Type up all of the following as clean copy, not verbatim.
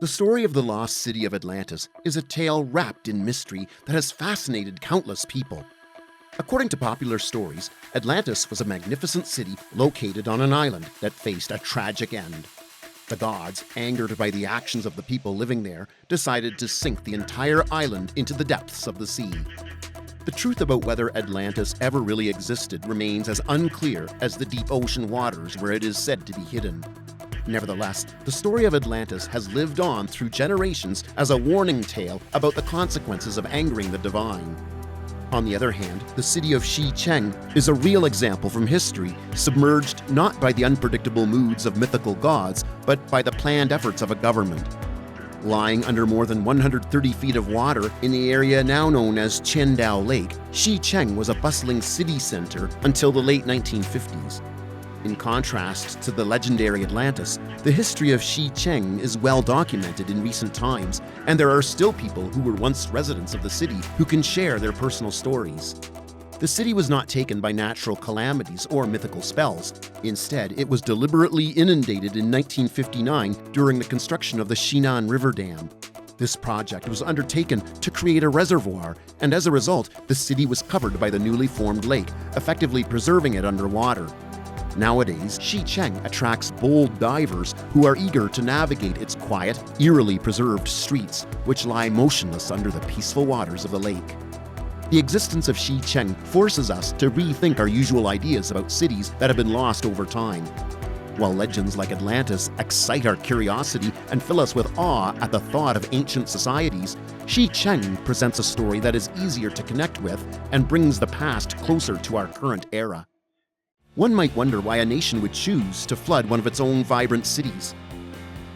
The story of the lost city of Atlantis is a tale wrapped in mystery that has fascinated countless people. According to popular stories, Atlantis was a magnificent city located on an island that faced a tragic end. The gods, angered by the actions of the people living there, decided to sink the entire island into the depths of the sea. The truth about whether Atlantis ever really existed remains as unclear as the deep ocean waters where it is said to be hidden. Nevertheless, the story of Atlantis has lived on through generations as a warning tale about the consequences of angering the divine. On the other hand, the city of Shi Cheng is a real example from history, submerged not by the unpredictable moods of mythical gods, but by the planned efforts of a government. Lying under more than 130 feet of water in the area now known as Qiandao Lake, Shi Cheng was a bustling city center until the late 1950s. In contrast to the legendary Atlantis, the history of Shi Cheng is well documented in recent times, and there are still people who were once residents of the city who can share their personal stories. The city was not taken by natural calamities or mythical spells. Instead, it was deliberately inundated in 1959 during the construction of the Shinan River Dam. This project was undertaken to create a reservoir, and as a result, the city was covered by the newly formed lake, effectively preserving it underwater. Nowadays, Shi Cheng attracts bold divers who are eager to navigate its quiet, eerily preserved streets, which lie motionless under the peaceful waters of the lake. The existence of Shi Cheng forces us to rethink our usual ideas about cities that have been lost over time. While legends like Atlantis excite our curiosity and fill us with awe at the thought of ancient societies, Shi Cheng presents a story that is easier to connect with and brings the past closer to our current era. One might wonder why a nation would choose to flood one of its own vibrant cities.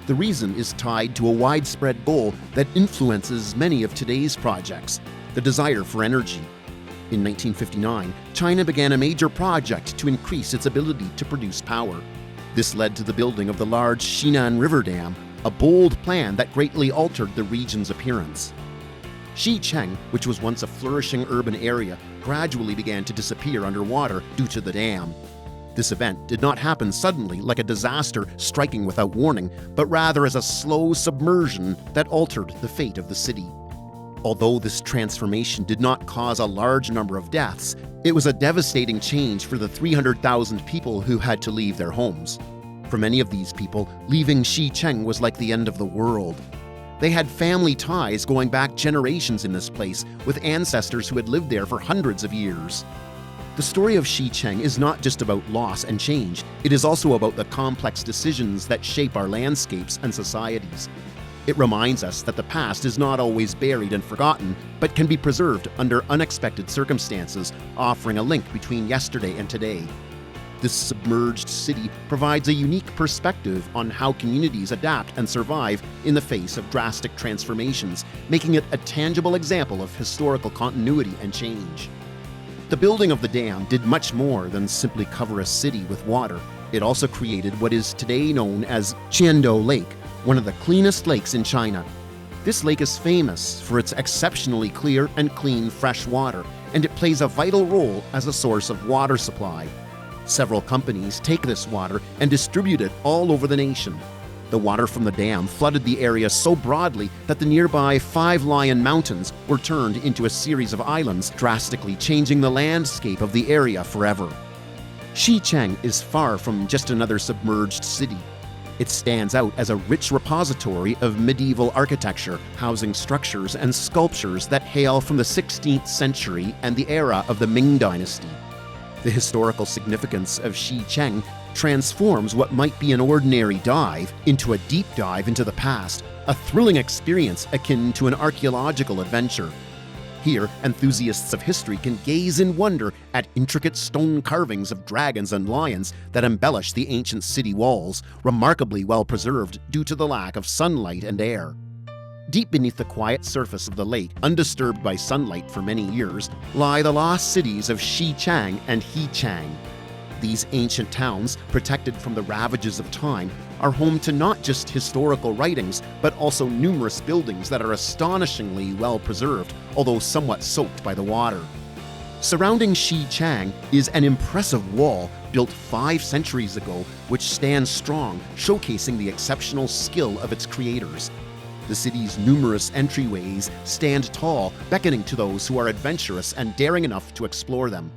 The reason is tied to a widespread goal that influences many of today's projects: the desire for energy. In 1959, China began a major project to increase its ability to produce power. This led to the building of the large Shinan River Dam, a bold plan that greatly altered the region's appearance. Shi Cheng, which was once a flourishing urban area, gradually began to disappear underwater due to the dam. This event did not happen suddenly like a disaster striking without warning, but rather as a slow submersion that altered the fate of the city. Although this transformation did not cause a large number of deaths, it was a devastating change for the 300,000 people who had to leave their homes. For many of these people, leaving Shi Cheng was like the end of the world. They had family ties going back generations in this place, with ancestors who had lived there for hundreds of years. The story of Shi Cheng is not just about loss and change, it is also about the complex decisions that shape our landscapes and societies. It reminds us that the past is not always buried and forgotten, but can be preserved under unexpected circumstances, offering a link between yesterday and today. This submerged city provides a unique perspective on how communities adapt and survive in the face of drastic transformations, making it a tangible example of historical continuity and change. The building of the dam did much more than simply cover a city with water. It also created what is today known as Qiandao Lake, one of the cleanest lakes in China. This lake is famous for its exceptionally clear and clean fresh water, and it plays a vital role as a source of water supply. Several companies take this water and distribute it all over the nation. The water from the dam flooded the area so broadly that the nearby Five Lion Mountains were turned into a series of islands, drastically changing the landscape of the area forever. Shi Cheng is far from just another submerged city. It stands out as a rich repository of medieval architecture, housing structures and sculptures that hail from the 16th century and the era of the Ming Dynasty. The historical significance of Shi Cheng transforms what might be an ordinary dive into a deep dive into the past, a thrilling experience akin to an archaeological adventure. Here, enthusiasts of history can gaze in wonder at intricate stone carvings of dragons and lions that embellish the ancient city walls, remarkably well preserved due to the lack of sunlight and air. Deep beneath the quiet surface of the lake, undisturbed by sunlight for many years, lie the lost cities of Shi Cheng and He Chang. These ancient towns, protected from the ravages of time, are home to not just historical writings, but also numerous buildings that are astonishingly well preserved, although somewhat soaked by the water. Surrounding Shi Cheng is an impressive wall built 5 centuries ago, which stands strong, showcasing the exceptional skill of its creators. The city's numerous entryways stand tall, beckoning to those who are adventurous and daring enough to explore them.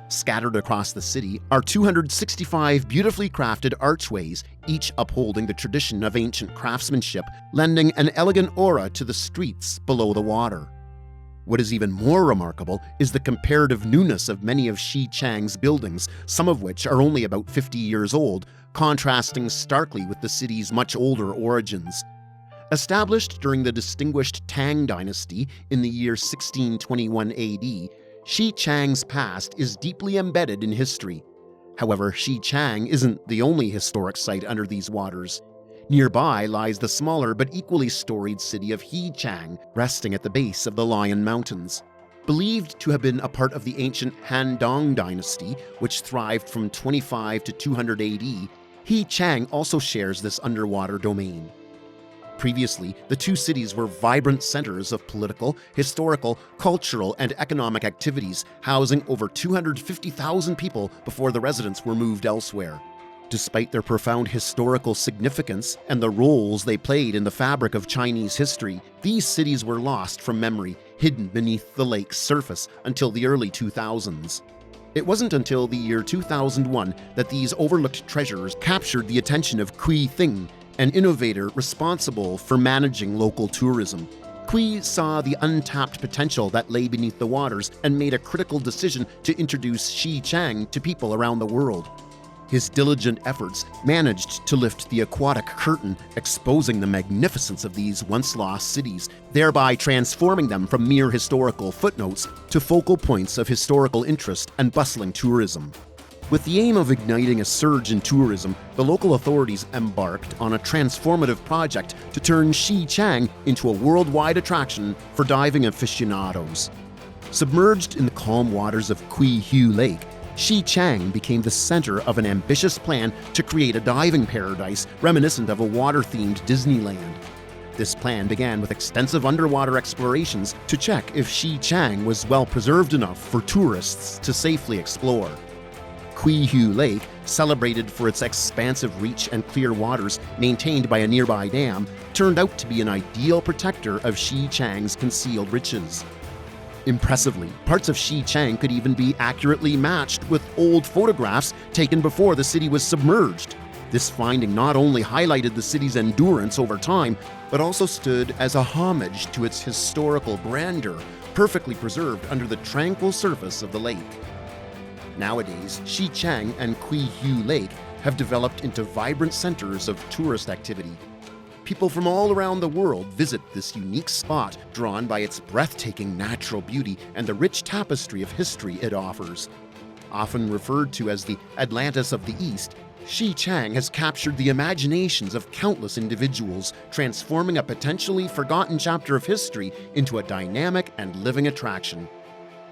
Scattered across the city are 265 beautifully crafted archways, each upholding the tradition of ancient craftsmanship, lending an elegant aura to the streets below the water. What is even more remarkable is the comparative newness of many of Shi Cheng's buildings, some of which are only about 50 years old, contrasting starkly with the city's much older origins. Established during the distinguished Tang Dynasty in the year 1621 AD, Shi Cheng's past is deeply embedded in history. However, Shi Cheng isn't the only historic site under these waters. Nearby lies the smaller but equally storied city of Qiandao, resting at the base of the Lion Mountains. Believed to have been a part of the ancient Han Dynasty, which thrived from 25 to 200 AD, Qiandao also shares this underwater domain. Previously, the two cities were vibrant centers of political, historical, cultural, and economic activities, housing over 250,000 people before the residents were moved elsewhere. Despite their profound historical significance and the roles they played in the fabric of Chinese history, these cities were lost from memory, hidden beneath the lake's surface until the early 2000s. It wasn't until the year 2001 that these overlooked treasures captured the attention of Qui Thing, an innovator responsible for managing local tourism. Qui saw the untapped potential that lay beneath the waters and made a critical decision to introduce Shi Cheng to people around the world. His diligent efforts managed to lift the aquatic curtain, exposing the magnificence of these once-lost cities, thereby transforming them from mere historical footnotes to focal points of historical interest and bustling tourism. With the aim of igniting a surge in tourism, the local authorities embarked on a transformative project to turn Shi Cheng into a worldwide attraction for diving aficionados. Submerged in the calm waters of Qiandao Lake, Shi Cheng became the center of an ambitious plan to create a diving paradise reminiscent of a water-themed Disneyland. This plan began with extensive underwater explorations to check if Shi Cheng was well preserved enough for tourists to safely explore. Qiandao Lake, celebrated for its expansive reach and clear waters maintained by a nearby dam, turned out to be an ideal protector of Shi Cheng's concealed riches. Impressively, parts of Shi Cheng could even be accurately matched with old photographs taken before the city was submerged. This finding not only highlighted the city's endurance over time, but also stood as a homage to its historical grandeur, perfectly preserved under the tranquil surface of the lake. Nowadays, Shi Cheng and Qiandao Lake have developed into vibrant centers of tourist activity. People from all around the world visit this unique spot, drawn by its breathtaking natural beauty and the rich tapestry of history it offers. Often referred to as the Atlantis of the East, Shi Cheng has captured the imaginations of countless individuals, transforming a potentially forgotten chapter of history into a dynamic and living attraction.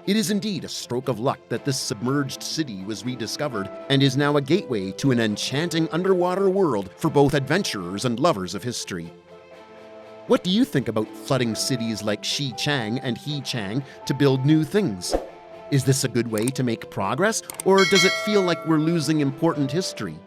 It is indeed a stroke of luck that this submerged city was rediscovered and is now a gateway to an enchanting underwater world for both adventurers and lovers of history. What do you think about flooding cities like Shi Cheng and Qiandao to build new things? Is this a good way to make progress, or does it feel like we're losing important history?